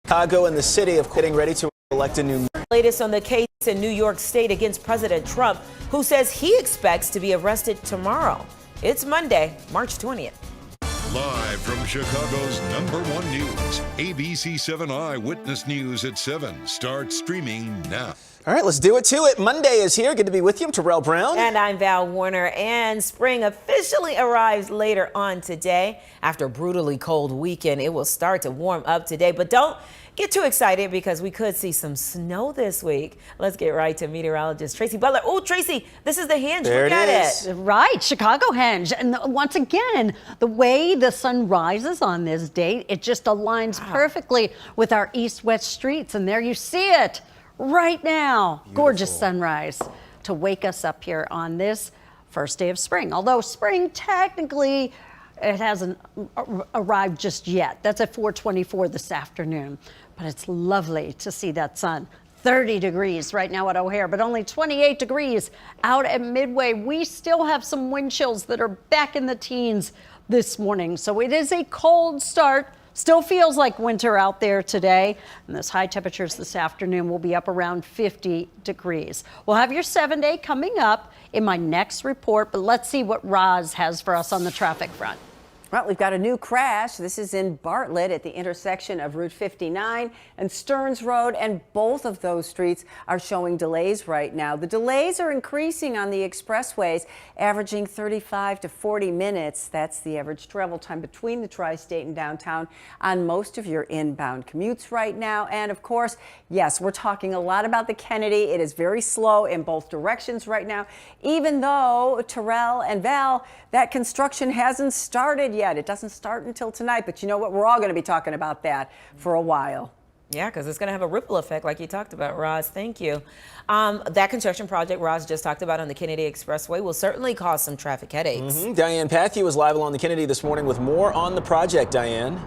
Chicago and the city of getting ready to elect a new. Latest on the case in New York State against President Trump, who says he expects to be arrested tomorrow. It's Monday, March 20th. Live from Chicago's #1 news, ABC 7 Eyewitness News at 7 starts streaming now. All right, let's do it to it. Monday is here. Good to be with you. I'm Terrell Brown. And I'm Val Warner. And spring officially arrives later on today. After a brutally cold weekend, it will start to warm up today. But don't get too excited because we could see some snow this week. Let's get right to meteorologist Tracy Butler. Oh, Tracy, this is the hinge. There Look it at is. it. Right, Chicago hinge. And once again, the way the sun rises on this date, it just aligns perfectly with our east-west streets. And there you see it right now. Beautiful. Gorgeous sunrise to wake us up here on this first day of spring. Although spring technically, it hasn't arrived just yet. That's at 4:24 this afternoon. But it's lovely to see that sun. 30 degrees right now at O'Hare, but only 28 degrees out at Midway. We still have some wind chills that are back in the teens this morning. So it is a cold start. Still feels like winter out there today. And those high temperatures this afternoon will be up around 50 degrees. We'll have your 7-day coming up in my next report, but let's see what Roz has for us on the traffic front. Well, we've got a new crash. This is in Bartlett at the intersection of Route 59 and Stearns Road, and both of those streets are showing delays right now. The delays are increasing on the expressways, averaging 35 to 40 minutes. That's the average travel time between the tri-state and downtown on most of your inbound commutes right now. And of course, yes, we're talking a lot about the Kennedy. It is very slow in both directions right now, even though, Terrell and Val, that construction hasn't started yet. It doesn't start until tonight, but you know what? We're all going to be talking about that for a while. Yeah, because it's going to have a ripple effect like you talked about, Roz. Thank you. That construction project Roz just talked about on the Kennedy Expressway will certainly cause some traffic headaches. Diane Pathew was live along the Kennedy this morning with more on the project. Diane.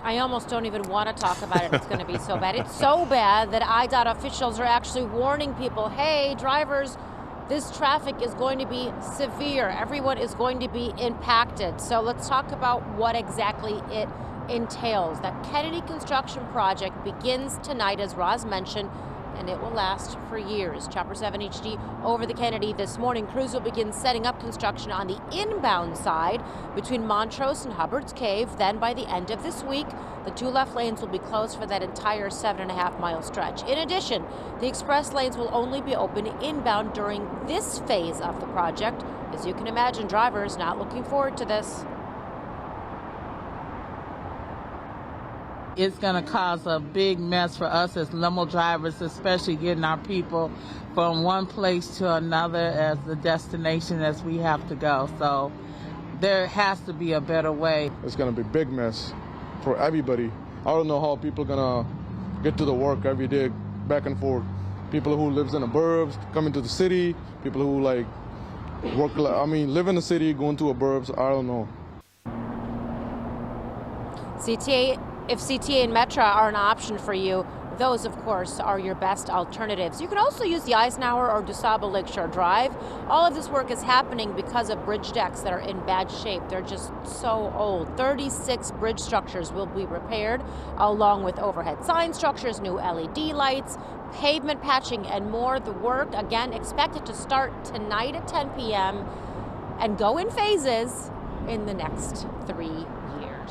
I almost don't even want to talk about it. It's going to be so bad. It's so bad that IDOT officials are actually warning people, hey, drivers, this traffic is going to be severe. Everyone is going to be impacted. So let's talk about what exactly it entails. That Kennedy construction project begins tonight, as Roz mentioned, and it will last for years. Chopper 7 HD over the Kennedy this morning. Crews will begin setting up construction on the inbound side between Montrose and Hubbard's Cave. Then by the end of this week, the 2 left lanes will be closed for that entire 7.5-mile stretch. In addition, the express lanes will only be open inbound during this phase of the project. As you can imagine, drivers not looking forward to this. It's going to cause a big mess for us as limo drivers, especially getting our people from one place to another as the destination as we have to go. So there has to be a better way. It's going to be a big mess for everybody. I don't know how people are going to get to the work every day, back and forth. People who lives in the burbs, coming to the city, people who live in the city, going to a burbs, I don't know. If CTA and Metra are an option for you, those, of course, are your best alternatives. You can also use the Eisenhower or DuSable Lakeshore Drive. All of this work is happening because of bridge decks that are in bad shape. They're just so old. 36 bridge structures will be repaired, along with overhead sign structures, new LED lights, pavement patching, and more. The work, again, expected to start tonight at 10 p.m. and go in phases in the next 3 years.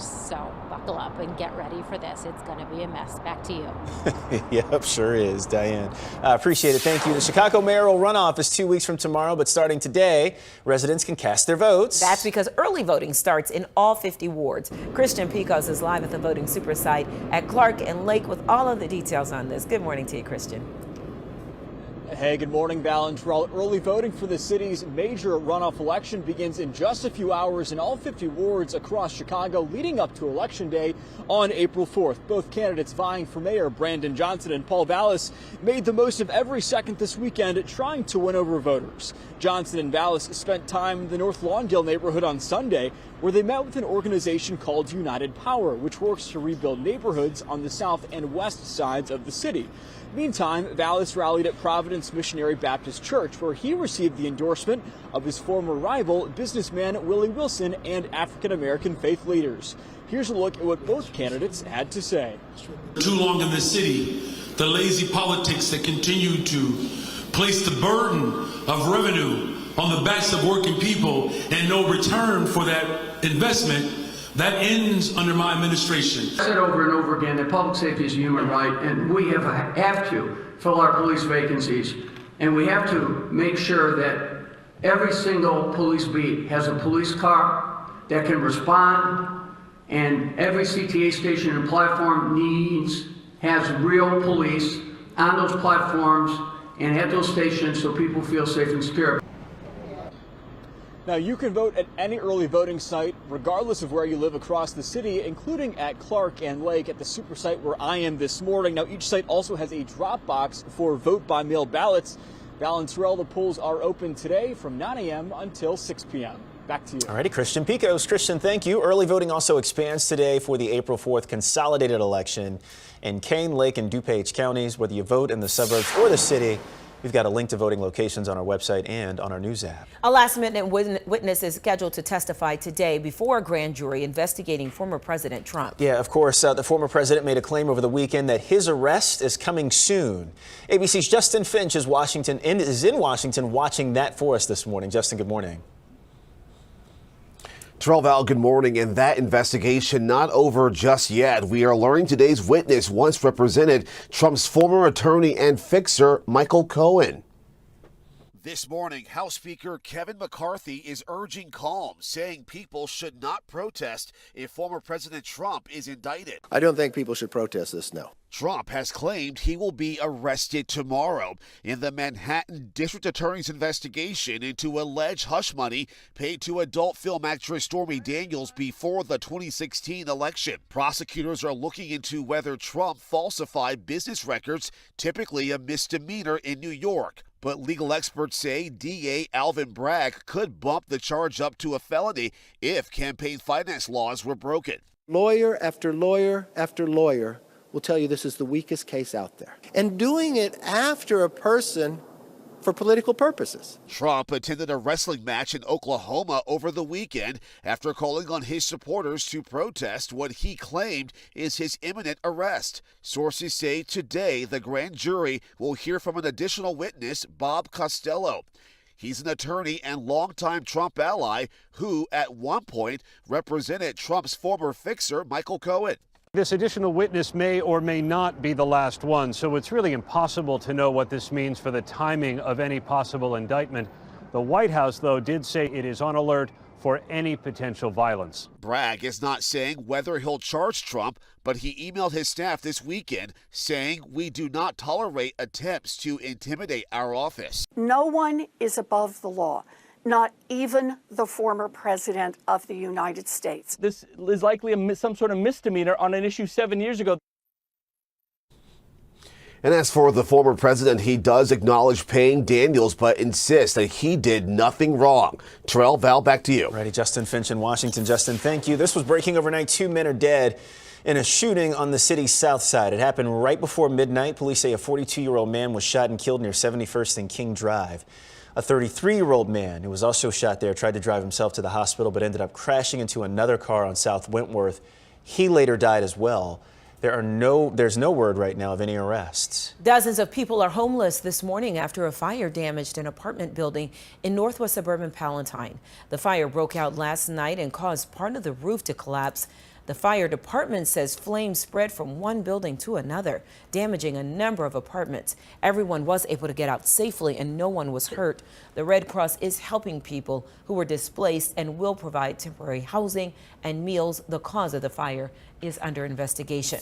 So buckle up and get ready for this. It's going to be a mess. Back to you. Yep, sure is, Diane. Appreciate it. Thank you. The Chicago mayoral runoff is 2 weeks from tomorrow, but starting today, residents can cast their votes. That's because early voting starts in all 50 wards. Christian Picos is live at the voting super site at Clark and Lake with all of the details on this. Good morning to you, Christian. Hey, good morning, Val and Terrell. Early voting for the city's major runoff election begins in just a few hours in all 50 wards across Chicago, leading up to Election Day on April 4th. Both candidates vying for mayor, Brandon Johnson and Paul Vallis, made the most of every second this weekend trying to win over voters. Johnson and Vallis spent time in the North Lawndale neighborhood on Sunday, where they met with an organization called United Power, which works to rebuild neighborhoods on the south and west sides of the city. Meantime, Vallis rallied at Providence Missionary Baptist Church, where he received the endorsement of his former rival, businessman Willie Wilson, and African-American faith leaders. Here's a look at what both candidates had to say. Too long in this city, the lazy politics that continue to place the burden of revenue on the backs of working people and no return for that investment, that ends under my administration. I said over and over again that public safety is a human right, and we have to fill our police vacancies, and we have to make sure that every single police beat has a police car that can respond, and every CTA station and platform has real police on those platforms and at those stations so people feel safe and secure. Now, you can vote at any early voting site, regardless of where you live across the city, including at Clark and Lake at the super site where I am this morning. Now, each site also has a drop box for vote-by-mail ballots. Val and Terrell, the polls are open today from 9 a.m. until 6 p.m. Back to you. All righty, Christian Picos. Christian, thank you. Early voting also expands today for the April 4th consolidated election in Kane, Lake, and DuPage counties. Whether you vote in the suburbs or the city, we've got a link to voting locations on our website and on our news app. A last-minute witness is scheduled to testify today before a grand jury investigating former President Trump. Yeah, of course, the former president made a claim over the weekend that his arrest is coming soon. ABC's Justin Finch is in Washington watching that for us this morning. Justin, good morning. Terrell, Val, good morning. And that investigation not over just yet. We are learning today's witness once represented Trump's former attorney and fixer, Michael Cohen. This morning, House Speaker Kevin McCarthy is urging calm, saying people should not protest if former President Trump is indicted. I don't think people should protest this, no. Trump has claimed he will be arrested tomorrow in the Manhattan District Attorney's investigation into alleged hush money paid to adult film actress Stormy Daniels before the 2016 election. Prosecutors are looking into whether Trump falsified business records, typically a misdemeanor in New York. But legal experts say DA Alvin Bragg could bump the charge up to a felony if campaign finance laws were broken. Lawyer after lawyer after lawyer will tell you this is the weakest case out there. And doing it after a person for political purposes. Trump attended a wrestling match in Oklahoma over the weekend after calling on his supporters to protest what he claimed is his imminent arrest. Sources say today the grand jury will hear from an additional witness, Bob Costello. He's an attorney and longtime Trump ally who, at one point, represented Trump's former fixer, Michael Cohen. This additional witness may or may not be the last one, so it's really impossible to know what this means for the timing of any possible indictment. The White House, though, did say it is on alert for any potential violence. Bragg is not saying whether he'll charge Trump, but he emailed his staff this weekend saying, "We do not tolerate attempts to intimidate our office." No one is above the law. Not even the former president of the United States. This is likely some sort of misdemeanor on an issue 7 years ago. And as for the former president, he does acknowledge paying Daniels, but insists that he did nothing wrong. Terrell, Val, back to you. Righty, Justin Finch in Washington. Justin, thank you. This was breaking overnight. 2 men are dead in a shooting on the city's south side. It happened right before midnight. Police say a 42-year-old man was shot and killed near 71st and King Drive. A 33-year-old man who was also shot there tried to drive himself to the hospital but ended up crashing into another car on South Wentworth. He later died as well. There's no word right now of any arrests. Dozens of people are homeless this morning after a fire damaged an apartment building in northwest suburban Palatine. The fire broke out last night and caused part of the roof to collapse. The fire department says flames spread from one building to another, damaging a number of apartments. Everyone was able to get out safely and no one was hurt. The Red Cross is helping people who were displaced and will provide temporary housing and meals. The cause of the fire is under investigation.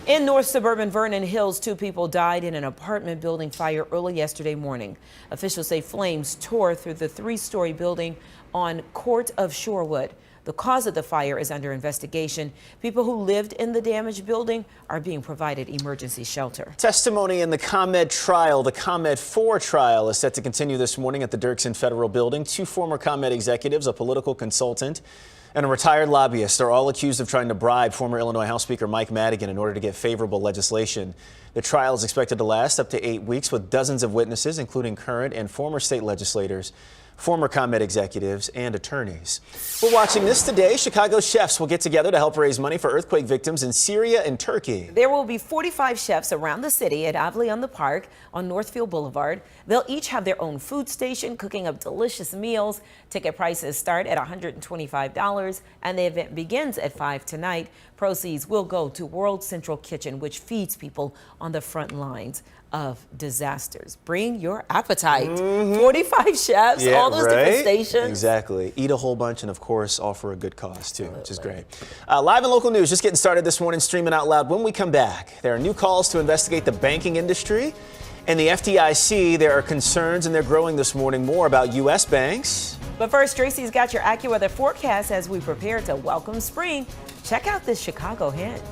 In north suburban Vernon Hills, 2 people died in an apartment building fire early yesterday morning. Officials say flames tore through the 3-story building on Court of Shorewood. The cause of the fire is under investigation. People who lived in the damaged building are being provided emergency shelter. Testimony in the ComEd trial. The ComEd 4 trial is set to continue this morning at the Dirksen Federal Building. 2 former ComEd executives, a political consultant, And a retired lobbyist are all accused of trying to bribe former Illinois House Speaker Mike Madigan in order to get favorable legislation. The trial is expected to last up to 8 weeks with dozens of witnesses, including current and former state legislators, former ComEd executives, and attorneys. We're watching this today. Chicago chefs will get together to help raise money for earthquake victims in Syria and Turkey. There will be 45 chefs around the city at Avley on the Park on Northfield Boulevard. They'll each have their own food station, cooking up delicious meals. Ticket prices start at $125, and the event begins at 5 tonight. Proceeds will go to World Central Kitchen, which feeds people on the front lines of disasters. Bring your appetite. 45 chefs, all those different stations. Exactly. Eat a whole bunch and, of course, offer a good cause, too, which is great. Live and local news just getting started this morning, streaming out loud. When we come back, there are new calls to investigate the banking industry and the FDIC. There are concerns, and they're growing this morning, more about U.S. banks. But first, Tracy's got your AccuWeather forecast as we prepare to welcome spring. Check out this Chicago hint.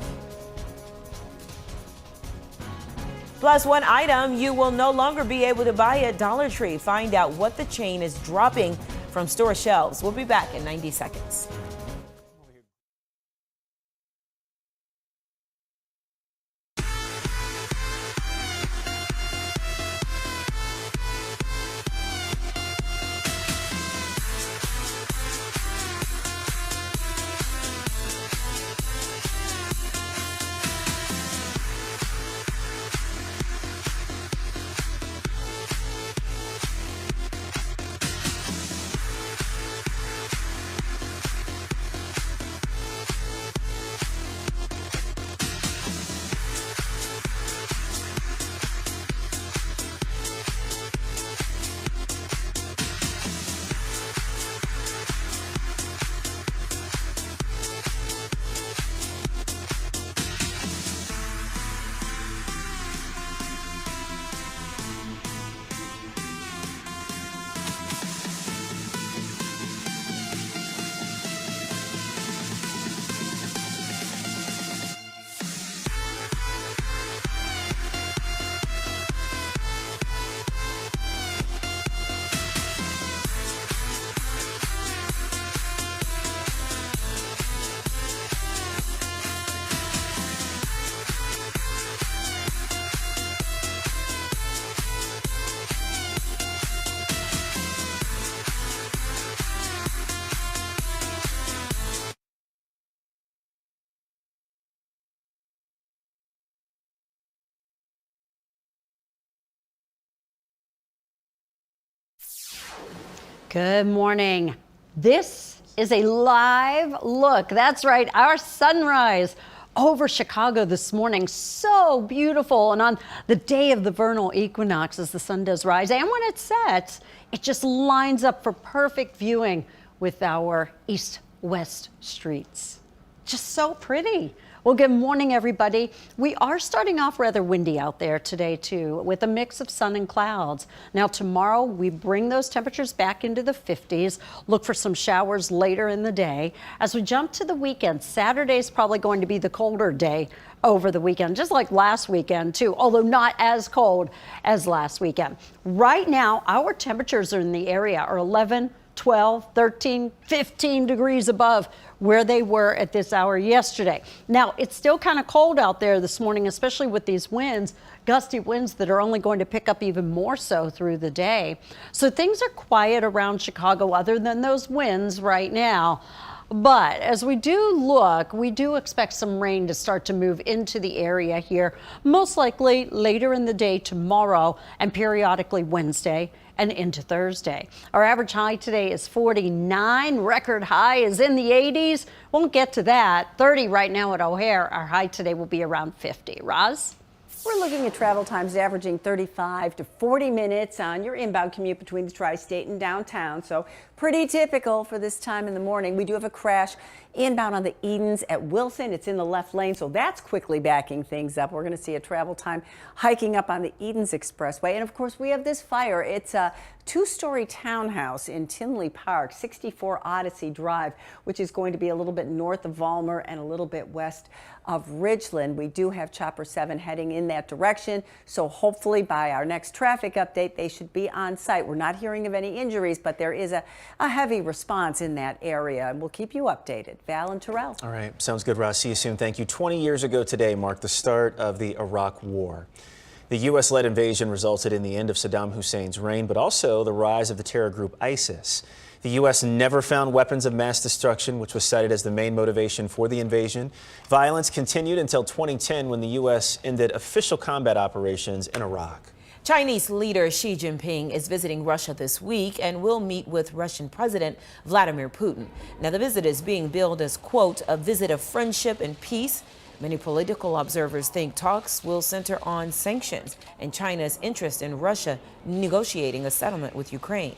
Plus, one item you will no longer be able to buy at Dollar Tree. Find out what the chain is dropping from store shelves. We'll be back in 90 seconds. Good morning. This is a live look. That's right, our sunrise over Chicago this morning. So beautiful. And on the day of the vernal equinox, as the sun does rise, and when it sets, it just lines up for perfect viewing with our east-west streets. Just so pretty. Well, good morning, everybody. We are starting off rather windy out there today, too, with a mix of sun and clouds. Now, tomorrow, we bring those temperatures back into the 50s. Look for some showers later in the day. As we jump to the weekend, Saturday's probably going to be the colder day over the weekend, just like last weekend, too, although not as cold as last weekend. Right now, our temperatures in the area are 11, 12, 13, 15 degrees above where they were at this hour yesterday. Now, it's still kind of cold out there this morning, especially with these winds, gusty winds that are only going to pick up even more so through the day. So things are quiet around Chicago other than those winds right now. But as we do look, we do expect some rain to start to move into the area here, most likely later in the day tomorrow and periodically Wednesday and into Thursday. Our average high today is 49. Record high is in the 80s. Won't get to that. 30 right now at O'Hare. Our high today will be around 50. Roz? We're looking at travel times averaging 35 to 40 minutes on your inbound commute between the tri-state and downtown. So pretty typical for this time in the morning. We do have a crash inbound on the Edens at Wilson. It's in the left lane, so that's quickly backing things up. We're going to see a travel time hiking up on the Edens Expressway. And of course, we have this fire. It's a two-story townhouse in Tinley Park, 64 Odyssey Drive, which is going to be a little bit north of Vollmer and a little bit west of Ridgeland. We do have Chopper 7 heading in that direction, so hopefully by our next traffic update, they should be on site. We're not hearing of any injuries, but there is a a heavy response in that area. And we'll keep you updated. Val and Terrell. All right. Sounds good, Ross. See you soon. Thank you. 20 years ago today marked the start of the Iraq War. The U.S.-led invasion resulted in the end of Saddam Hussein's reign, but also the rise of the terror group ISIS. The U.S. never found weapons of mass destruction, which was cited as the main motivation for the invasion. Violence continued until 2010, when the U.S. ended official combat operations in Iraq. Chinese leader Xi Jinping is visiting Russia this week and will meet with Russian President Vladimir Putin. Now, the visit is being billed as, quote, a visit of friendship and peace. Many political observers think talks will center on sanctions and China's interest in Russia negotiating a settlement with Ukraine.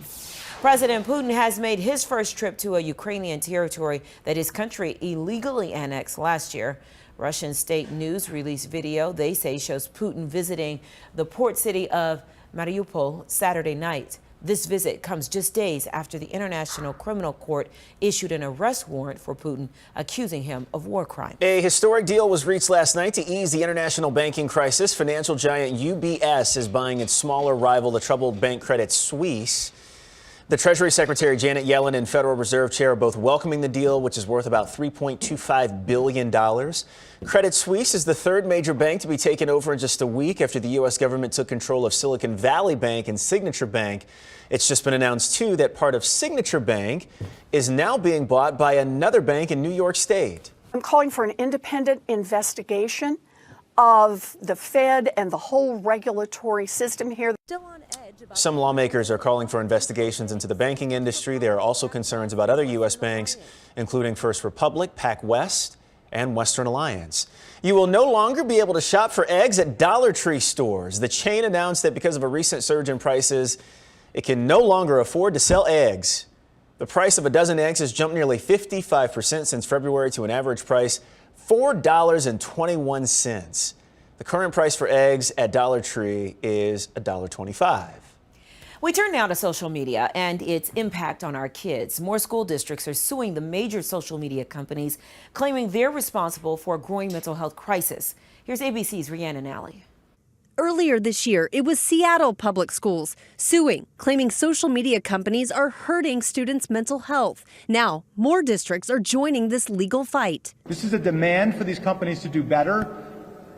President Putin has made his first trip to a Ukrainian territory that his country illegally annexed last year. Russian state news released video they say shows Putin visiting the port city of Mariupol Saturday night. This visit comes just days after the International Criminal Court issued an arrest warrant for Putin, accusing him of war crimes. A historic deal was reached last night to ease the international banking crisis. Financial giant UBS is buying its smaller rival, the troubled bank Credit Suisse. The Treasury Secretary Janet Yellen and Federal Reserve Chair are both welcoming the deal, which is worth about $3.25 billion. Credit Suisse is the third major bank to be taken over in just a week after the U.S. government took control of Silicon Valley Bank and Signature Bank. It's just been announced, too, that part of Signature Bank is now being bought by another bank in New York State. I'm calling for an independent investigation of the Fed and the whole regulatory system here. Some lawmakers are calling for investigations into the banking industry. There are also concerns about other U.S. banks, including First Republic, PacWest, and Western Alliance. You will no longer be able to shop for eggs at Dollar Tree stores. The chain announced that because of a recent surge in prices, it can no longer afford to sell eggs. The price of a dozen eggs has jumped nearly 55% since February to an average price $4.21. The current price for eggs at Dollar Tree is $1.25. We turn now to social media and its impact on our kids. More school districts are suing the major social media companies, claiming they're responsible for a growing mental health crisis. Here's ABC's Rhiannon Alley. Earlier this year, it was Seattle Public Schools suing, claiming social media companies are hurting students' mental health. Now, more districts are joining this legal fight. This is a demand for these companies to do better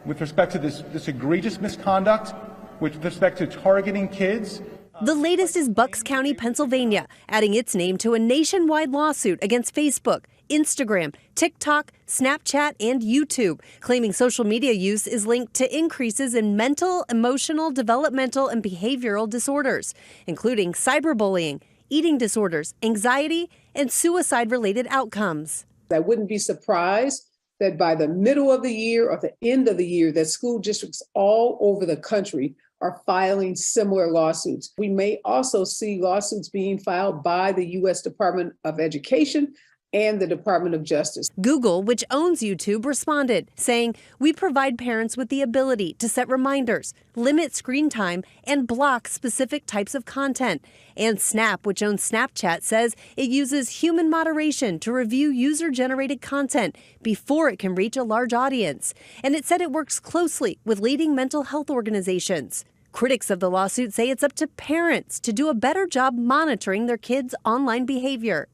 with respect to this egregious misconduct, with respect to targeting kids. The latest is Bucks County, Pennsylvania, adding its name to a nationwide lawsuit against Facebook, Instagram, TikTok, Snapchat, and YouTube, claiming social media use is linked to increases in mental, emotional, developmental, and behavioral disorders, including cyberbullying, eating disorders, anxiety, and suicide-related outcomes. I wouldn't be surprised that by the middle of the year or the end of the year, that school districts all over the country are filing similar lawsuits. We may also see lawsuits being filed by the U.S. Department of Education and the Department of Justice. Google, which owns YouTube, responded, saying, "We provide parents with the ability to set reminders, limit screen time, and block specific types of content." And Snap, which owns Snapchat, says it uses human moderation to review user-generated content before it can reach a large audience. And it said it works closely with leading mental health organizations. Critics of the lawsuit say it's up to parents to do a better job monitoring their kids' online behavior.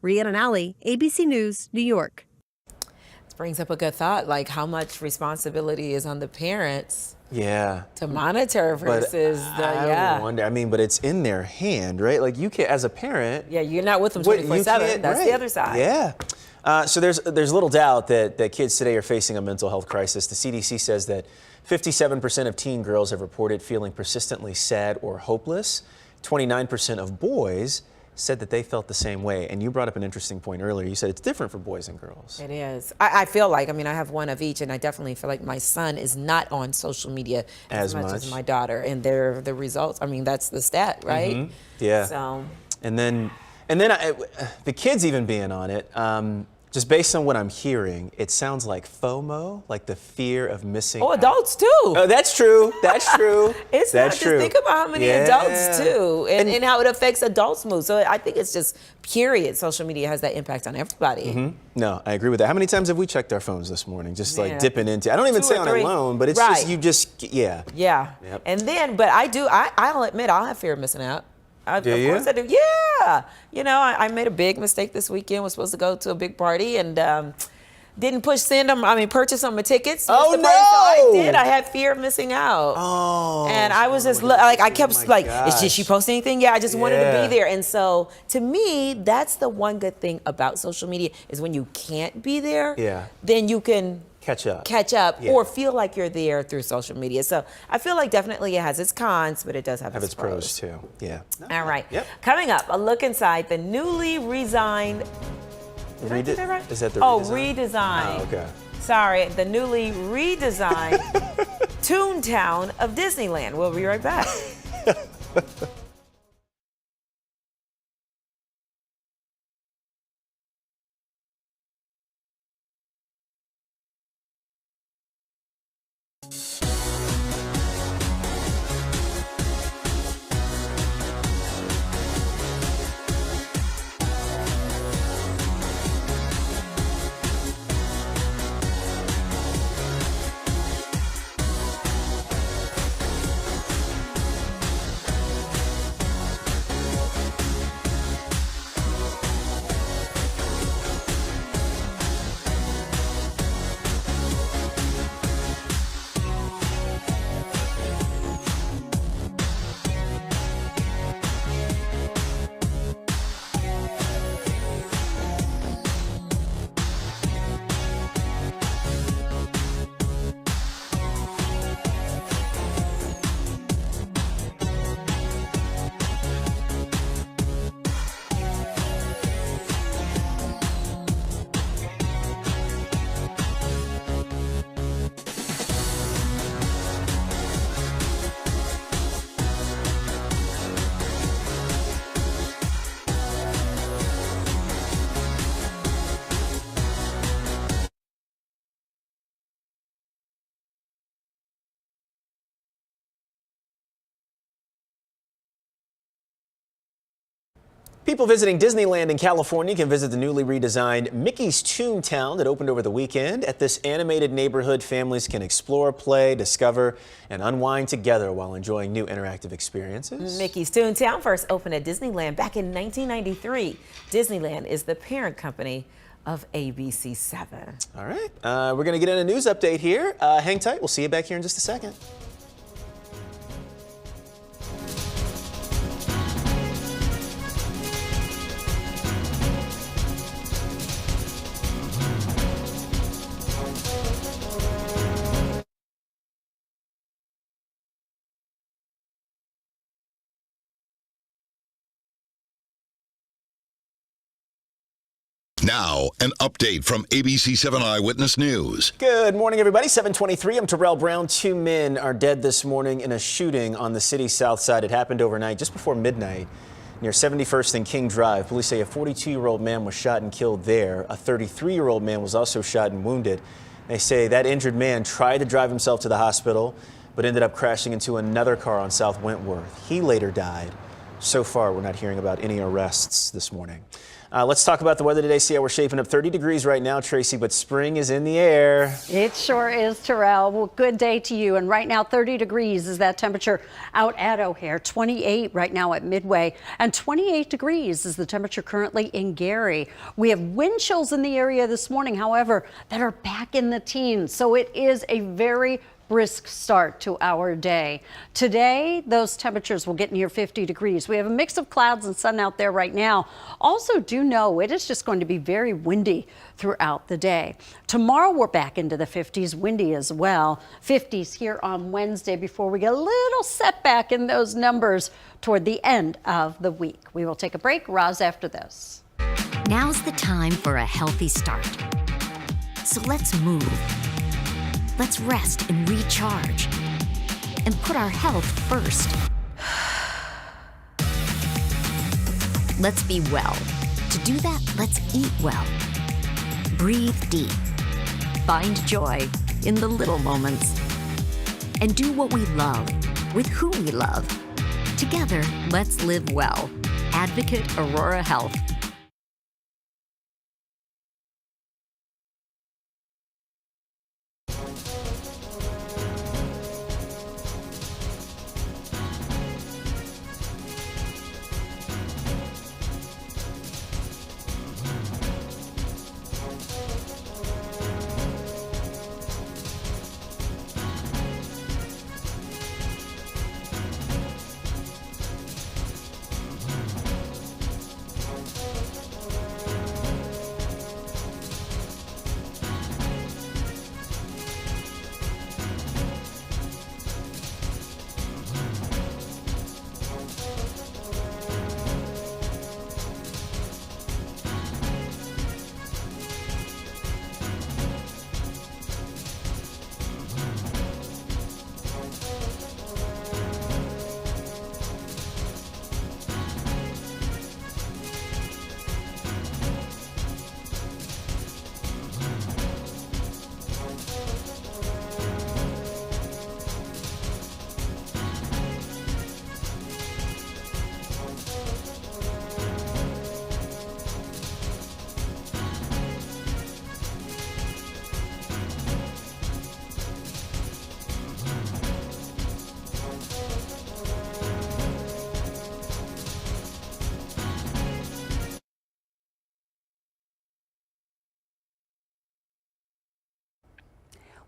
Rhiannon Alley, ABC News, New York. This brings up a good thought, like how much responsibility is on the parents to monitor versus I wonder. I mean, but it's in their hand, right? Like you can't, as a parent. Yeah, you're not with them 24/7. That's the other side. Yeah. So there's little doubt that kids today are facing a mental health crisis. The CDC says that 57% of teen girls have reported feeling persistently sad or hopeless. 29% of boys said that they felt the same way. And you brought up an interesting point earlier. You said it's different for boys and girls. It is. I feel like, I mean, I have one of each, and I definitely feel like my son is not on social media as much as my daughter. And they're the results. I mean, that's the stat, right? Mm-hmm. Yeah. So. And then the kids even being on it, just based on what I'm hearing, it sounds like FOMO, like the fear of missing out. Adults too. Oh, that's true. That's true. It's that's not true. Just think about how many adults too, and how it affects adults' mood. So I think it's just period. Social media has that impact on everybody. Mm-hmm. No, I agree with that. How many times have we checked our phones this morning? Just like dipping into. I don't even say on alone, but it's just Yeah. Yep. And then, but I'll admit, I'll have fear of missing out. Of Do you? course I do. Yeah. You know, I made a big mistake this weekend. Was supposed to go to a big party and didn't purchase on my tickets. Oh, Missed the party, so I no! did. I had fear of missing out. Oh. And I was just like, I kept like, gosh. did she post anything? Yeah, I just wanted to Yeah. be there. And so to me, that's the one good thing about social media is when you can't be there, Yeah. then you can Catch up. yeah. Or feel like you're there through social media. So I feel like definitely it has its cons, but it does have its pros too. Yeah. All right. Yep. Coming up, a look inside the newly resigned. Did I get that right? Is that the redesign? Oh, okay. Sorry, the newly redesigned Toontown of Disneyland. We'll be right back. People visiting Disneyland in California can visit the newly redesigned Mickey's Toontown that opened over the weekend. At this animated neighborhood, families can explore, play, discover, and unwind together while enjoying new interactive experiences. Mickey's Toontown first opened at Disneyland back in 1993. Disneyland is the parent company of ABC7. All right, we're going to get in a news update here. Hang tight. We'll see you back here in just a second. Now, an update from ABC7 Eyewitness News. Good morning, everybody. 7:23. I'm Terrell Brown. 2 men are dead this morning in a shooting on the city's south side. It happened overnight, just before midnight, near 71st and King Drive. Police say a 42-year-old man was shot and killed there. A 33-year-old man was also shot and wounded. They say that injured man tried to drive himself to the hospital, but ended up crashing into another car on South Wentworth. He later died. So far, we're not hearing about any arrests this morning. Let's talk about the weather today. See how we're shaping up. 30 degrees right now, Tracy, but spring is in the air. It sure is, Terrell. Well, good day to you. And right now, 30 degrees is that temperature out at O'Hare. 28 right now at Midway. And 28 degrees is the temperature currently in Gary. We have wind chills in the area this morning, however, that are back in the teens. So it is a very brisk start to our day. Today, those temperatures will get near 50 degrees. We have a mix of clouds and sun out there right now. Also, do know it is just going to be very windy throughout the day. Tomorrow, we're back into the 50s, windy as well. 50s here on Wednesday before we get a little setback in those numbers toward the end of the week. We will take a break. Roz after this. Now's the time for a healthy start. So let's move. Let's rest and recharge and put our health first. Let's be well. To do that, let's eat well. Breathe deep. Find joy in the little moments. And do what we love with who we love. Together, let's live well. Advocate Aurora Health.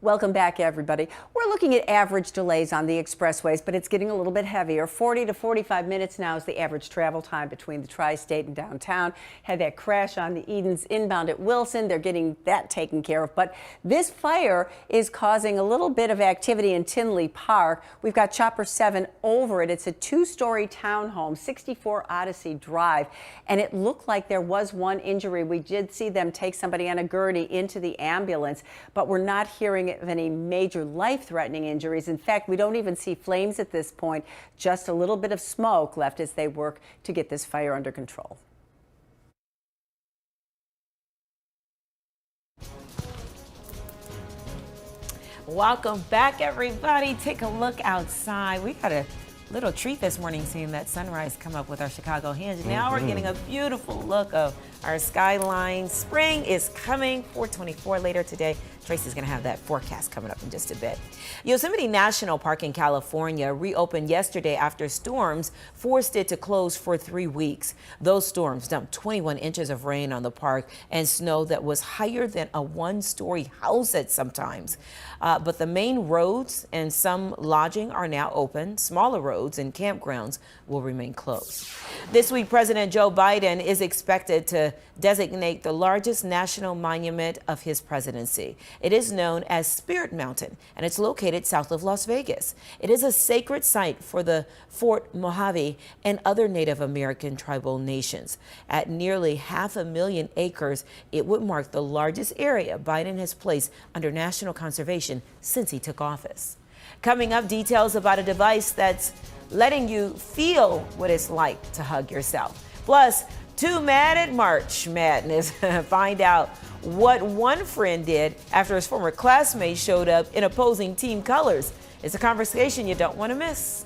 Welcome back, everybody. We're looking at average delays on the expressways, but it's getting a little bit heavier. 40 to 45 minutes now is the average travel time between the tri-state and downtown. Had that crash on the Edens inbound at Wilson. They're getting that taken care of. But this fire is causing a little bit of activity in Tinley Park. We've got Chopper 7 over it. It's a two-story townhome, 64 Odyssey Drive. And it looked like there was one injury. We did see them take somebody on a gurney into the ambulance, but we're not hearing of any major life-threatening injuries. In fact, we don't even see flames at this point, just a little bit of smoke left as they work to get this fire under control. Welcome back, everybody. Take a look outside. We got a little treat this morning seeing that sunrise come up with our Chicago Hinge. Now we're getting a beautiful look of our skyline. Spring is coming, 424 later today. Tracy's going to have that forecast coming up in just a bit. Yosemite National Park in California reopened yesterday after storms forced it to close for 3 weeks. Those storms dumped 21 inches of rain on the park and snow that was higher than a one-story house at some times. But the main roads and some lodging are now open. Smaller roads and campgrounds will remain closed. This week, President Joe Biden is expected to designate the largest national monument of his presidency. It is known as Spirit Mountain, and it's located south of Las Vegas. It is a sacred site for the Fort Mojave and other Native American tribal nations. At nearly 500,000 acres, it would mark the largest area Biden has placed under national conservation since he took office. Coming up, details about a device that's letting you feel what it's like to hug yourself. Plus, too mad at March Madness. Find out what one friend did after his former classmate showed up in opposing team colors. It's a conversation you don't want to miss.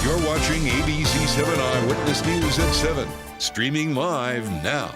You're watching ABC 7 Eyewitness News at 7, streaming live now.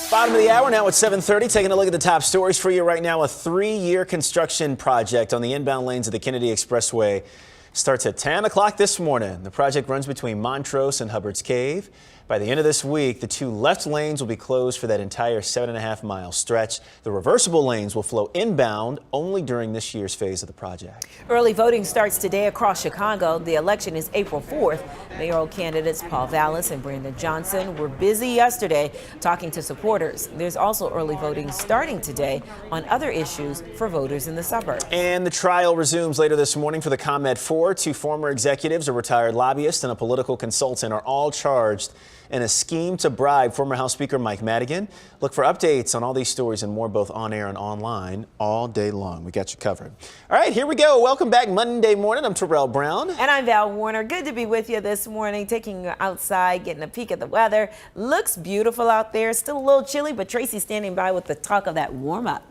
Bottom of the hour now at 7:30. Taking a look at the top stories for you right now. A 3-year construction project on the inbound lanes of the Kennedy Expressway starts at 10 o'clock this morning. The project runs between Montrose and Hubbard's Cave. By the end of this week, the 2 left lanes will be closed for that entire 7.5-mile stretch. The reversible lanes will flow inbound only during this year's phase of the project. Early voting starts today across Chicago. The election is April 4th. Mayoral candidates Paul Vallis and Brandon Johnson were busy yesterday talking to supporters. There's also early voting starting today on other issues for voters in the suburbs. And the trial resumes later this morning for the ComEd 4. 2 former executives, a retired lobbyist, and a political consultant are all charged in a scheme to bribe former House Speaker Mike Madigan. Look for updates on all these stories and more, both on air and online, all day long. We got you covered. All right, here we go. Welcome back Monday morning. I'm Terrell Brown. And I'm Val Warner. Good to be with you this morning, taking you outside, getting a peek at the weather. Looks beautiful out there. Still a little chilly, but Tracy's standing by with the talk of that warm up.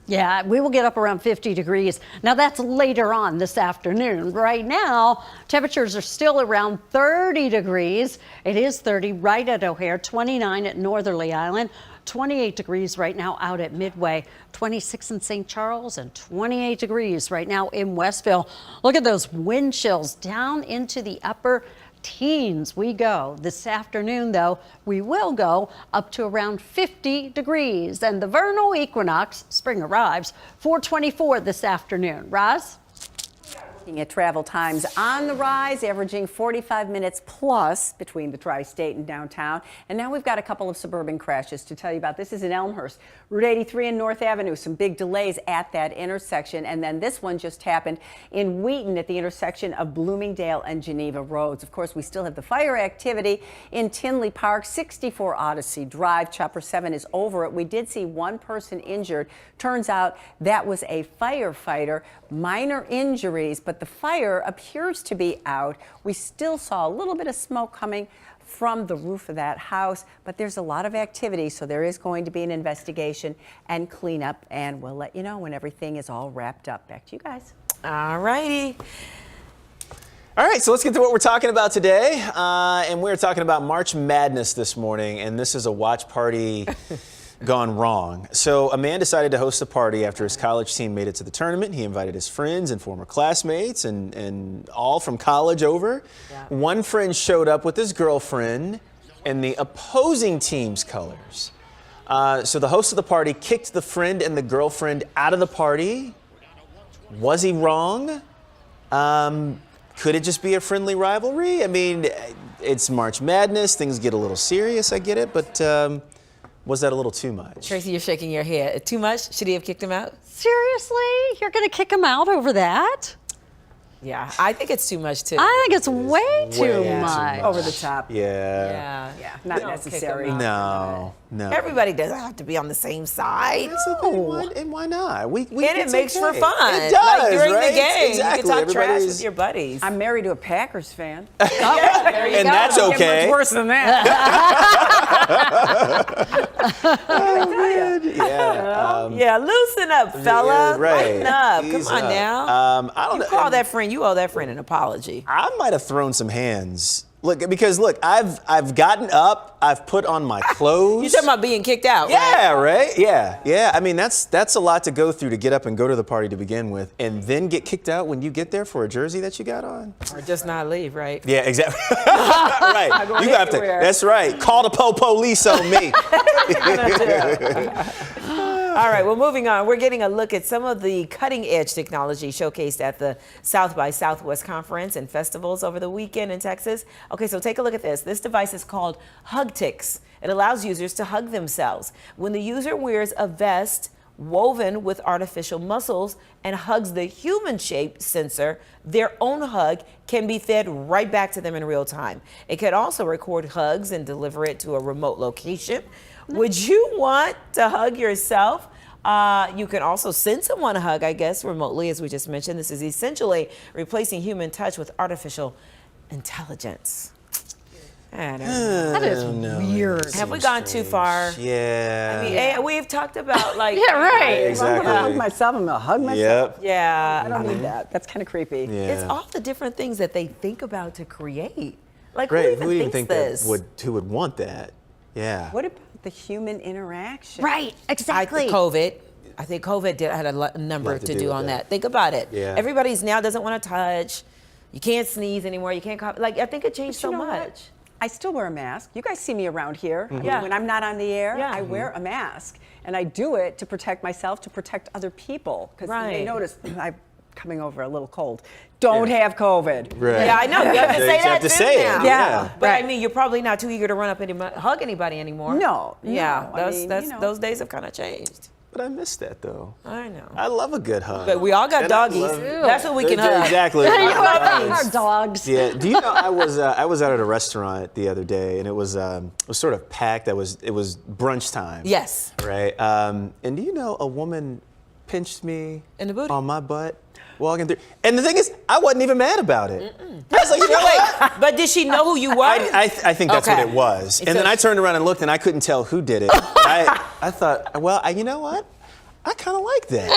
Yeah, we will get up around 50 degrees. Now that's later on this afternoon. Right now, temperatures are still around 30 degrees. It is 30 right at O'Hare, 29 at Northerly Island, 28 degrees right now out at Midway, 26 in St. Charles, and 28 degrees right now in Westville. Look at those wind chills down into the upper teens. We go this afternoon, though, we will go up to around 50 degrees. And the vernal equinox, spring arrives, 4:24 this afternoon. Roz? Looking at travel times on the rise, averaging 45 minutes plus between the tri-state and downtown. And now we've got a couple of suburban crashes to tell you about. This is in Elmhurst, Route 83 and North Avenue. Some big delays at that intersection. And then this one just happened in Wheaton at the intersection of Bloomingdale and Geneva Roads. Of course, we still have the fire activity in Tinley Park, 64 Odyssey Drive. Chopper 7 is over it. We did see one person injured. Turns out that was a firefighter. Minor injuries, but the fire appears to be out. We still saw a little bit of smoke coming from the roof of that house, but there's a lot of activity, so there is going to be an investigation and cleanup, and we'll let you know when everything is all wrapped up. Back to you guys. All righty. All right, so let's get to what we're talking about today. And we're talking about March Madness this morning, and this is a watch party gone wrong. So a man decided to host a party after his college team made it to the tournament. He invited his friends and former classmates and all from college over. Yeah. One friend showed up with his girlfriend in the opposing team's colors. So the host of the party kicked the friend and the girlfriend out of the party. Was he wrong? Could it just be a friendly rivalry? I mean, it's March Madness. Things get a little serious. I get it, but was that a little too much? Tracy, you're shaking your head. Too much? Should he have kicked him out? Seriously? You're going to kick him out over that? Yeah, I think it's too much, too. I think it's way too much. Over the top. Yeah. Yeah, not necessary. No. Everybody doesn't have to be on the same side. That's the thing. And why not? And it makes for fun. It does, like during right? the game, Exactly. you can talk trash with your buddies. I'm married to a Packers fan. Yeah, there you and go. that's okay. Much worse than that. Yeah, loosen up, fella. Yeah, right. Lighten up. Ease Come on up. now. I don't you know. call that friend. You owe that friend an apology. I might have thrown some hands. Because I've gotten up, I've put on my clothes. You're talking about being kicked out, yeah, right? Yeah. I mean, that's a lot to go through to get up and go to the party to begin with, and then get kicked out when you get there for a jersey that you got on. Or just not leave, right? Yeah, exactly. Right. You have to. That's right. Call the police on me. All right, well, moving on. We're getting a look at some of the cutting-edge technology showcased at the South by Southwest Conference and festivals over the weekend in Texas. Okay, so take a look at this. This device is called HugTix. It allows users to hug themselves. When the user wears a vest woven with artificial muscles and hugs the human-shaped sensor, their own hug can be fed right back to them in real time. It could also record hugs and deliver it to a remote location. Would you want to hug yourself? You can also send someone a hug, I guess, remotely, as we just mentioned. This is essentially replacing human touch with artificial intelligence. That is weird. Have we gone too far? Yeah. I mean, we've talked about like. Yeah, right. Exactly. I'm going to hug myself. I'm going to hug myself. Yep. Yeah. I don't need that. That's kind of creepy. Yeah. It's all the different things that they think about to create. Like, Great. who even thinks this? Who would want that? Yeah. What about the human interaction? Right, exactly. I think COVID had a number to do on that. Think about it. Yeah. Everybody's now doesn't want to touch. You can't sneeze anymore. You can't cough. Like, I think it changed so much. I still wear a mask. You guys see me around here. Mm-hmm. Yeah. When I'm not on the air, Yeah. I wear a mask. And I do it to protect myself, to protect other people. Because you may notice I'm coming over a little cold. Don't have COVID. Right. Yeah, I know. You have to say that too now. Yeah. But I mean, you're probably not too eager to run up and hug anybody anymore. No. Yeah. No. Those days have kind of changed. But I miss that, though. I know. I love a good hug. But we all got And I doggies. love- That's what we can hug. Exactly. Our dogs. Yeah. Do you know I was out at a restaurant the other day, and it was sort of packed. It was brunch time. Yes. Right. And do you know a woman pinched me in the booty on my butt walking through? And the thing is, I wasn't even mad about it. I was like, you know what? But did she know who you were? I think that's what it was. And then I turned around and looked, and I couldn't tell who did it. I thought, well, you know what? I kind of like that.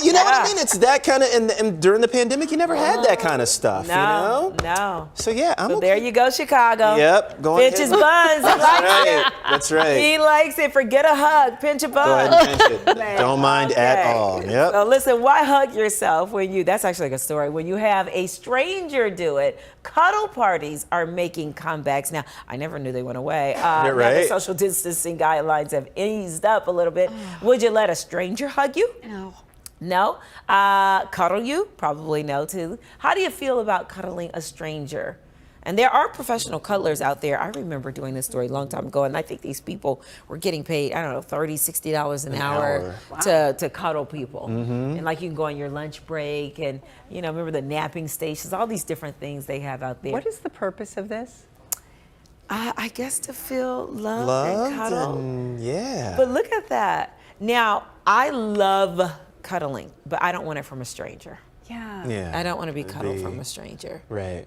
You know what I mean? It's that kind of, and during the pandemic, you never had that kind of stuff, you know? No. So yeah, I'm So okay. there you go, Chicago. Yep, go ahead. Pinch his buns. He likes it. That's right. He likes it. Forget a hug. Pinch a bun. Go ahead and pinch it. Don't mind at all. Yep. So listen, why hug yourself when that's actually like a story, when you have a stranger do it? Cuddle parties are making comebacks now. I never knew they went away. Now the social distancing guidelines have eased up a little bit. Would you let a stranger hug you? No. No? Cuddle you? Probably no, too. How do you feel about cuddling a stranger? And there are professional cuddlers out there. I remember doing this story a long time ago, and I think these people were getting paid, I don't know, $30, $60 an hour. To cuddle people. And like you can go on your lunch break and, remember the napping stations, all these different things they have out there. What is the purpose of this? I guess to feel loved and cuddled. Yeah. But look at that. Now, I love cuddling, but I don't want it from a stranger. Yeah. I don't want to be cuddled from a stranger. Right.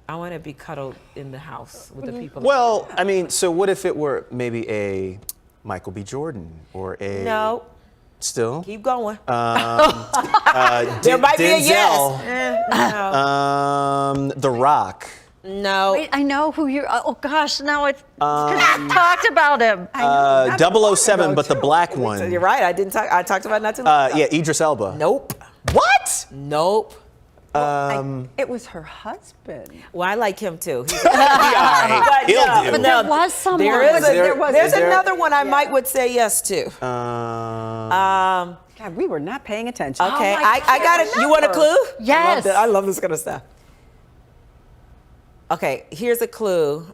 I want to be cuddled in the house with the people. Well, I mean, so what if it were maybe a Michael B. Jordan or a... No. Still? Keep going. There might be a Denzel. yes. The Rock. No. Wait, I know who you're. Oh gosh, now it's talked about him. 007, but the black one. You're right. I didn't talk. I talked about it not too long ago. Yeah, Idris Elba. Nope. What? Nope. It was her husband. Well, I like him too. He'll do. But there was someone. There's another one I would say yes to. God, we were not paying attention. Okay, I got it. You want a clue? Yes. I love this kind of stuff. Okay, here's a clue.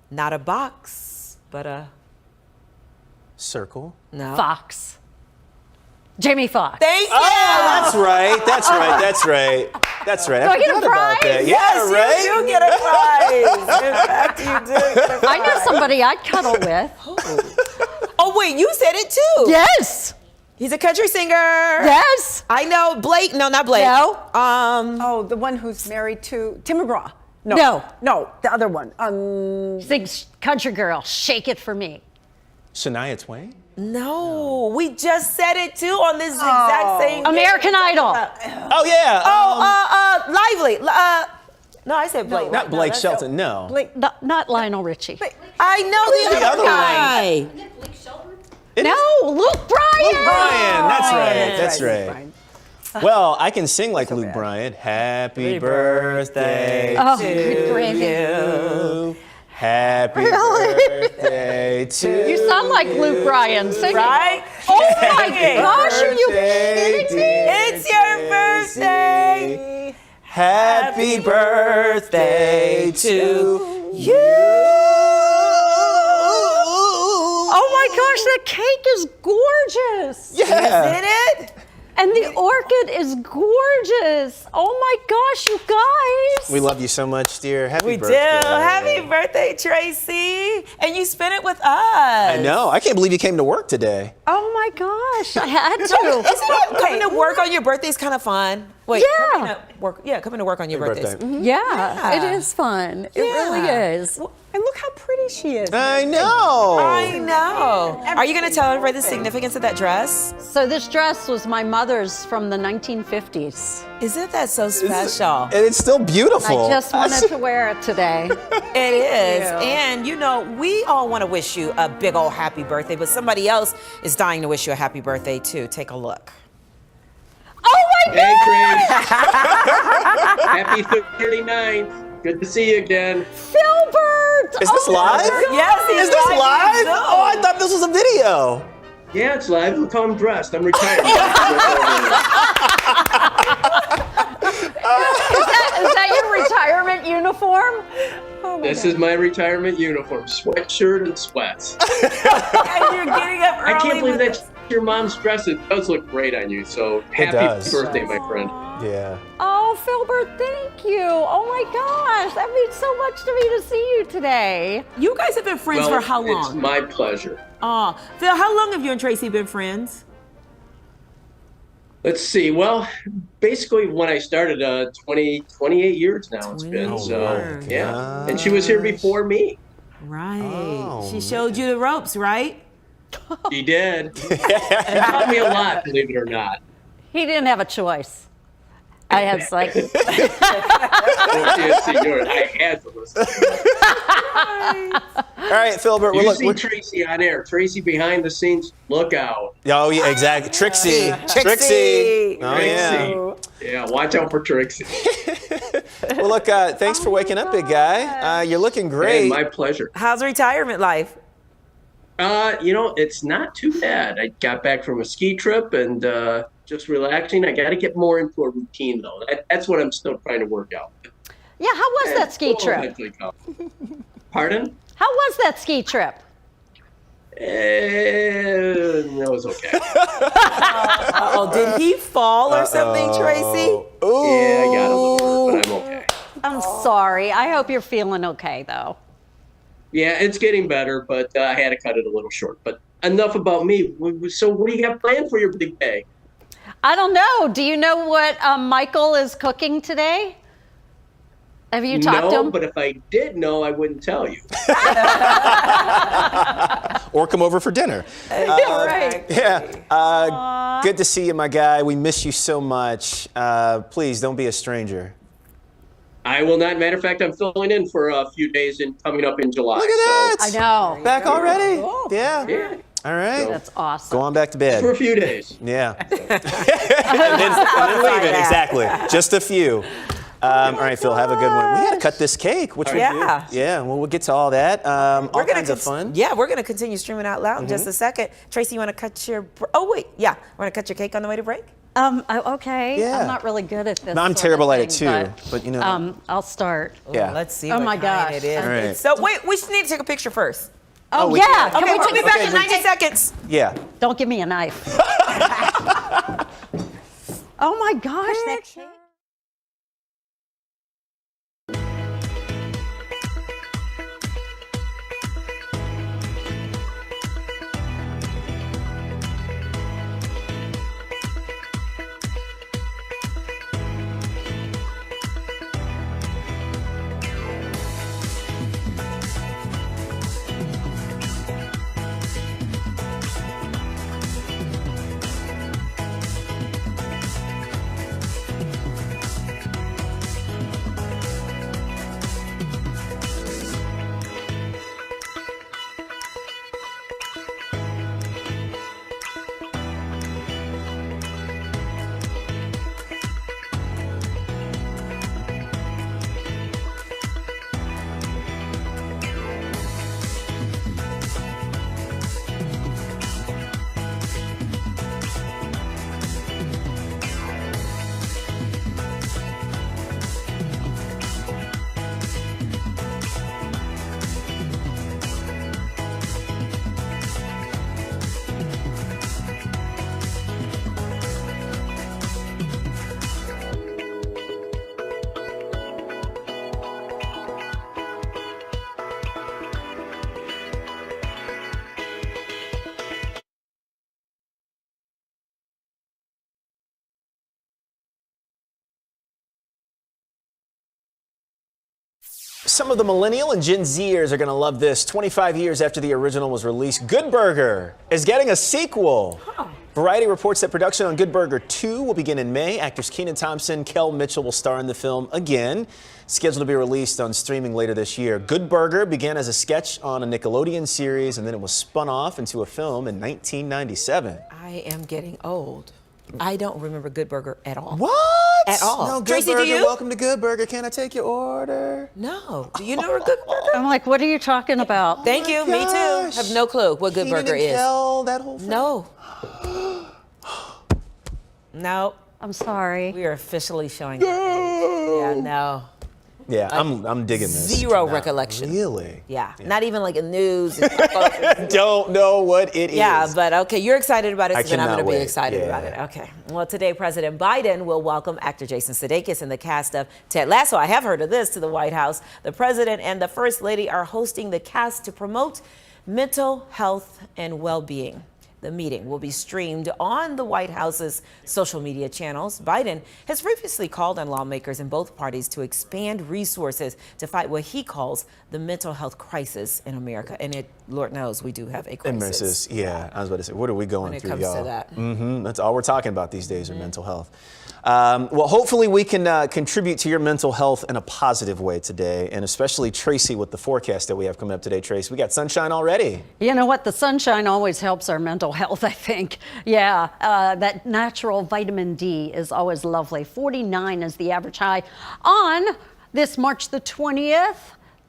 Not a box, but a circle. No. Fox. Jamie Foxx. Thank you. Oh, that's right. That's right. That's right. That's right. Do I get a forgot about prize? that. Yes, Yeah, right. you do get a prize. In fact, you do get a prize. I know somebody I'd cuddle with. Oh, wait, you said it too. Yes. He's a country singer. Yes. I know Blake. No, not Blake. No. Oh, the one who's married to Tim McGraw. No. No, the other one. Sings Country Girl, Shake It For Me. Shania Twain. No, we just said it too on this exact same day. American Idol. Oh yeah. Lively. No, I said Blake. Not Blake Shelton. No. Blake. Not Lionel Richie. I know the other guy. No, Luke Bryan. Luke Bryan. That's right. That's right. Well, I can sing like Luke Bryan. Happy birthday Oh, to good gravy. you. Happy birthday to you. You sound like Luke Bryan. Sing Right? Oh my gosh, are you kidding me? It's your birthday. Happy birthday to you. Oh my gosh, that cake is gorgeous. Yeah. Isn't it? And the orchid is gorgeous. Oh my gosh, you guys. We love you so much, dear. Happy We birthday. do. Happy birthday, Tracy. And you spent it with us. I know. I can't believe you came to work today. Oh my gosh, I had to. Isn't it coming to work on your birthday is kind of fun? Wait, Yeah. coming to work on your birthdays. birthday. Yeah, it is fun. It really is. And look how pretty she is. I know. I know. Are you going to tell everybody the significance of that dress? So this dress was my mother's from the 1950s. Isn't that so special? And it's still beautiful. I just wanted to wear it today. It is. And we all want to wish you a big old happy birthday, but somebody else is dying to wish you a happy birthday too. Take a look. Oh my Hey, God! Happy 39th. Good to see you again. Filbert! Is this live? Yes, Is this live? Oh, I thought this was a video. Yeah, it's live. Look how I'm dressed. I'm retired. Is that your retirement uniform? This is my retirement uniform. Sweatshirt and sweats. And you're getting up early. I can't believe with that's your mom's dress. It does look great on you. So happy does. birthday, my friend. Yeah. Oh, Filbert, thank you. Oh my gosh, that means so much to me to see you today. You guys have been friends Well, for how long? It's my pleasure. Oh, Phil, how long have you and Tracy been friends? Let's see. Well, basically when I started, 28 years now it's been. So, yeah. And she was here before me. Right. Oh, She showed you the ropes, right? She did. It taught me a lot, believe it or not. He didn't have a choice. I was like, I had to listen. All right, Philbert. You Well, see Tracy on air. Tracy behind the scenes. Look out. Oh, yeah, exactly. Trixie. Trixie. Oh, yeah. Yeah, watch out for Tracy. Well, look, thanks for waking up, big guy. You're looking great. Hey, my pleasure. How's retirement life? It's not too bad. I got back from a ski trip and just relaxing. I got to get more into a routine, though. That's what I'm still trying to work out. yeah, how was that ski trip? Eventually come. Pardon? How was that ski trip? It was okay. Oh, did he fall or something, Tracy? Ooh. Yeah, I got a little bit, but I'm okay. I'm sorry. I hope you're feeling okay, though. Yeah, it's getting better, but I had to cut it a little short. But enough about me. So what do you have planned for your big day? I don't know. Do you know what Michael is cooking today? Have you talked to him? No, but if I did know, I wouldn't tell you. Or come over for dinner. Right. Yeah. Good to see you, my guy. We miss you so much. Please don't be a stranger. I will not. Matter of fact, I'm filling in for a few days coming up in July. Look at that. I know. Back already? Cool. Yeah. All right. That's awesome. Go on back to bed. For a few days. Yeah. and then leave it. Exactly. Just a few. All right, Phil, have a good one. We got to cut this cake, which we do. Yeah, well, we'll get to all that. All kinds of fun. Yeah, we're going to continue streaming out loud in just a second. Tracy, you want to cut your... Oh, wait. Yeah. Want to cut your cake on the way to break? Okay. Yeah. I'm not really good at this. No, I'm sort terrible of at it, thing, too. But you know. I'll start. Yeah. Let's see Oh what my kind gosh. it is. All right. So, wait, we just need to take a picture first. Oh, we yeah. can. Can Okay, we we'll be take- back in 90 seconds. Yeah. Don't give me a knife. Oh my gosh, that cake. Some of the millennial and Gen Zers are going to love this. 25 years after the original was released, Good Burger is getting a sequel. Variety reports that production on Good Burger 2 will begin in May. Actors Kenan Thompson, Kel Mitchell will star in the film again. Scheduled to be released on streaming later this year. Good Burger began as a sketch on a Nickelodeon series, and then it was spun off into a film in 1997. I am getting old. I don't remember Good Burger at all. What? At all. No, Good Tracy, Burger, do you? welcome to Good Burger. Can I take your order? No. Do you know where Good Burger? I'm like, what are you talking about? Thank you. Me too. gosh. Have no clue what Good Kenan Burger and is. Kel, that whole thing? No. No. I'm sorry. We are officially showing up. Yeah, no. Yeah, I'm digging this. Zero Not recollection. Really? Yeah. Not even like a news. Don't know what it is. Yeah, but okay, you're excited about it, I so then I'm cannot going to be wait. excited Yeah. about it. Okay. Well, today President Biden will welcome actor Jason Sudeikis and the cast of Ted Lasso. I have heard of this, to the White House. The president and the first lady are hosting the cast to promote mental health and well-being. The meeting will be streamed on the White House's social media channels. Biden has previously called on lawmakers in both parties to expand resources to fight what he calls the mental health crisis in America. And Lord knows, we do have a crisis. Yeah, I was about to say, what are we going through, y'all? When it comes to that. That's all we're talking about these days, are mental health. Well, hopefully we can contribute to your mental health in a positive way today, and especially Tracy with the forecast that we have coming up today. Tracy, we got sunshine already. You know what? The sunshine always helps our mental health, I think. Yeah, that natural vitamin D is always lovely. 49 is the average high on this March the 20th.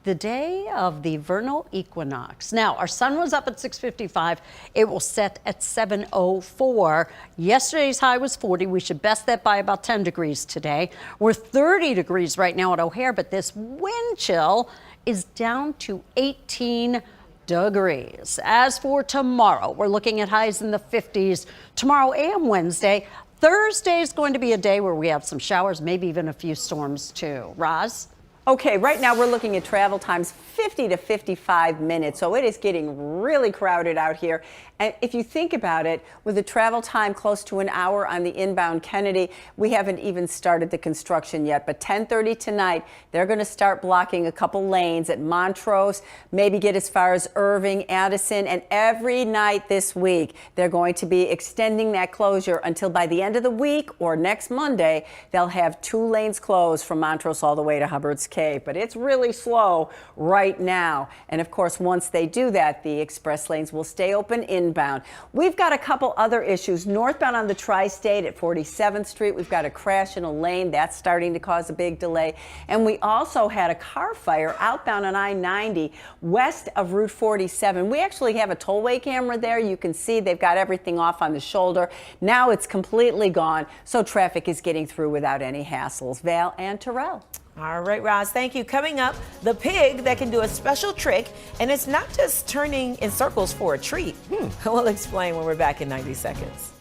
The day of the vernal equinox. Now, our sun was up at 6:55. It will set at 7:04. Yesterday's high was 40. We should best that by about 10 degrees today. We're 30 degrees right now at O'Hare, but this wind chill is down to 18 degrees. As for tomorrow, we're looking at highs in the 50s tomorrow and Wednesday. Thursday is going to be a day where we have some showers, maybe even a few storms too. Roz? Okay, right now we're looking at travel times 50 to 55 minutes, so it is getting really crowded out here. And if you think about it, with a travel time close to an hour on the inbound Kennedy, we haven't even started the construction yet. But 10:30 tonight, they're going to start blocking a couple lanes at Montrose, maybe get as far as Irving, Addison, and every night this week, they're going to be extending that closure until by the end of the week or next Monday, they'll have 2 lanes closed from Montrose all the way to Hubbard's Cave. But it's really slow right now. And of course, once they do that, the express lanes will stay open inbound. We've got a couple other issues. Northbound on the Tri-State at 47th Street, we've got a crash in a lane. That's starting to cause a big delay. And we also had a car fire outbound on I-90 west of Route 47. We actually have a tollway camera there. You can see they've got everything off on the shoulder. Now it's completely gone, so traffic is getting through without any hassles. Val and Terrell. All right, Roz, thank you. Coming up, the pig that can do a special trick, and it's not just turning in circles for a treat. We'll explain when we're back in 90 seconds.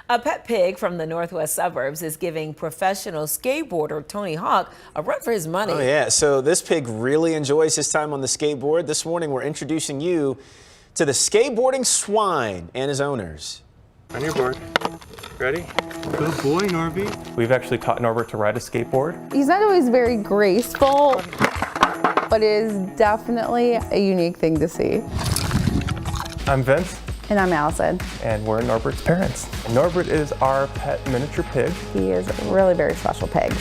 A pet pig from the northwest suburbs is giving professional skateboarder Tony Hawk a run for his money. Oh yeah, so this pig really enjoys his time on the skateboard. This morning we're introducing you to the skateboarding swine and his owners. On your board. Ready? Good boy, Norby. We've actually taught Norbert to ride a skateboard. He's not always very graceful, but it is definitely a unique thing to see. I'm Vince. And I'm Allison. And we're Norbert's parents. Norbert is our pet miniature pig. He is a really very special pig.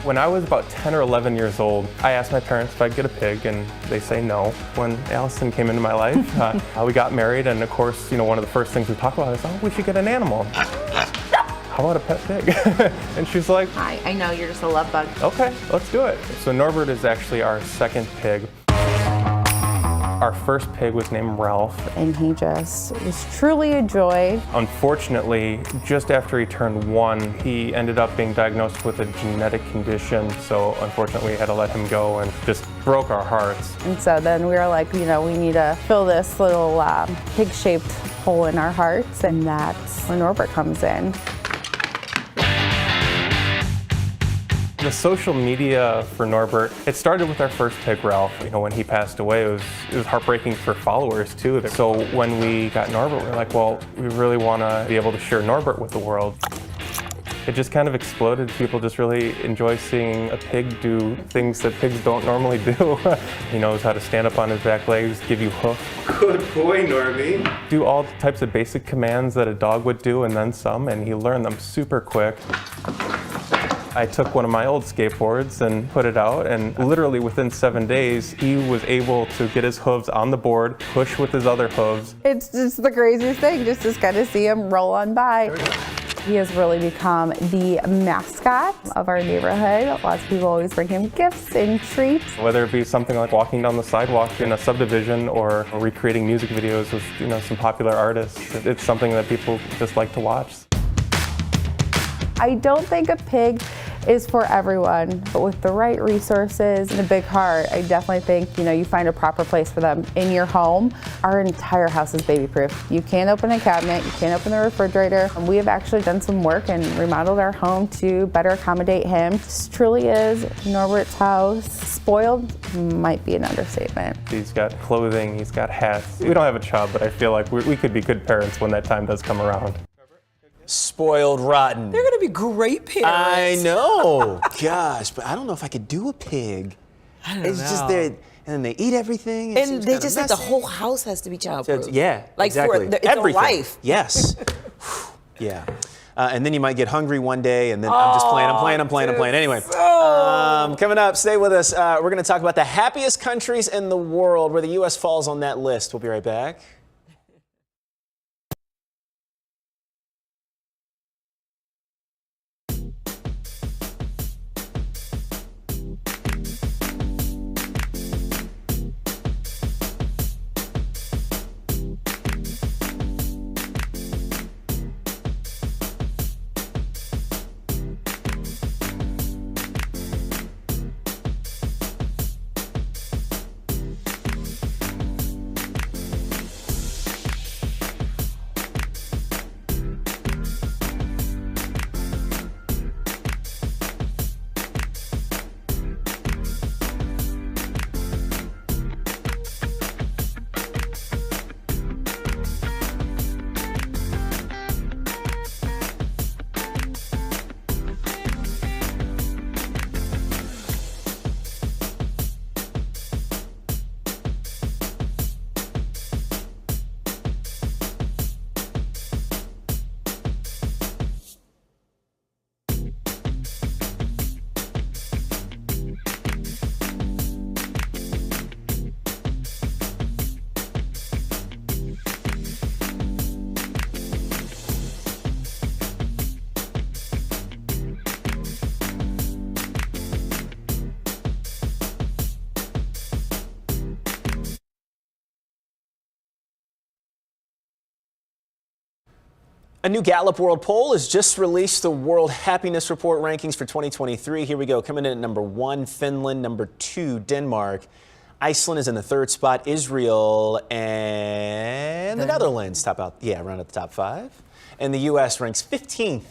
When I was about 10 or 11 years old, I asked my parents if I'd get a pig, and they say no. When Allison came into my life, we got married, and of course, one of the first things we talked about is, oh, we should get an animal. How about a pet pig? And she's like, Hi, I know you're just a love bug. Okay, let's do it. So Norbert is actually our second pig. Our first pig was named Ralph. And he just was truly a joy. Unfortunately, just after he turned 1, he ended up being diagnosed with a genetic condition. So unfortunately, we had to let him go, and just broke our hearts. And so then we were like, we need to fill this little pig-shaped hole in our hearts, and that's when Norbert comes in. The social media for Norbert, it started with our first pig, Ralph. When he passed away, it was heartbreaking for followers too. So when we got Norbert, we were like, well, we really want to be able to share Norbert with the world. It just kind of exploded. People just really enjoy seeing a pig do things that pigs don't normally do. He knows how to stand up on his back legs, give you hoof. Good boy, Norby. Do all types of basic commands that a dog would do and then some, and he learned them super quick. I took one of my old skateboards and put it out, and literally within 7 days, he was able to get his hooves on the board, push with his other hooves. It's just the craziest thing, just to kind of see him roll on by. He has really become the mascot of our neighborhood. Lots of people always bring him gifts and treats. Whether it be something like walking down the sidewalk in a subdivision or recreating music videos with some popular artists, it's something that people just like to watch. I don't think a pig is for everyone, but with the right resources and a big heart, I definitely think, you find a proper place for them in your home. Our entire house is baby-proof. You can't open a cabinet, you can't open the refrigerator. And we have actually done some work and remodeled our home to better accommodate him. This truly is Norbert's house. Spoiled might be an understatement. He's got clothing, he's got hats. We don't have a child, but I feel like we could be good parents when that time does come around. Spoiled rotten. They're going to be great parents. I know. Gosh, but I don't know if I could do a pig. I don't It's know. just and then they eat everything. And they just think the whole house has to be childproof. Yeah, like exactly. It's Everything. a life. Yes. Yeah. And then you might get hungry one day, and then I'm just playing. Anyway, coming up, stay with us. We're going to talk about the happiest countries in the world, where the U.S. falls on that list. We'll be right back. A new Gallup World Poll has just released the World Happiness Report rankings for 2023. Here we go. Coming in at number 1, Finland. Number 2, Denmark. Iceland is in the 3rd spot. Israel and the Netherlands top out. Yeah, around at the top 5. And the U.S. ranks 15th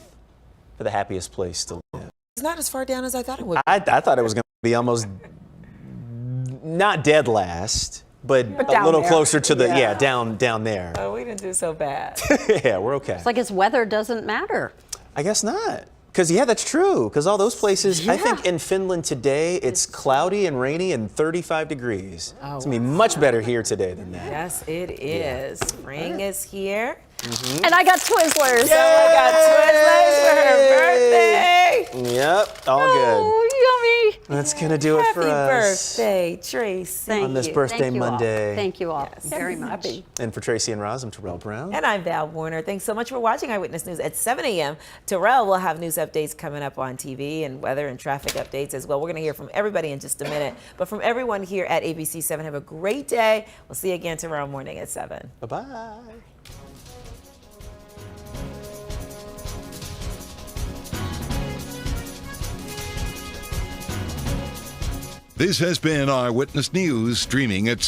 for the happiest place to live. It's not as far down as I thought it would. I thought it was going to be almost not dead last, but a little closer to the down there. Oh, we didn't do so bad. Yeah, we're okay. It's like his weather doesn't matter. I guess not. Because, yeah, that's true. Because all those places, I think in Finland today, it's cloudy and rainy and 35 degrees. Oh, it's going to be much better here today than that. Yes, it is. Spring is here. Mm-hmm. And I got Twizzlers. I got Twizzlers for her birthday. Yep, all good. Oh, yummy. That's going to do it for us. Happy birthday, Tracy. On this birthday Monday. Thank you all very much. Happy. And for Tracy and Roz, I'm Terrell Brown. And I'm Val Warner. Thanks so much for watching Eyewitness News at 7 a.m. Terrell will have news updates coming up on TV and weather and traffic updates as well. We're going to hear from everybody in just a minute. But from everyone here at ABC 7, have a great day. We'll see you again tomorrow morning at 7. Bye-bye. This has been Eyewitness News, streaming at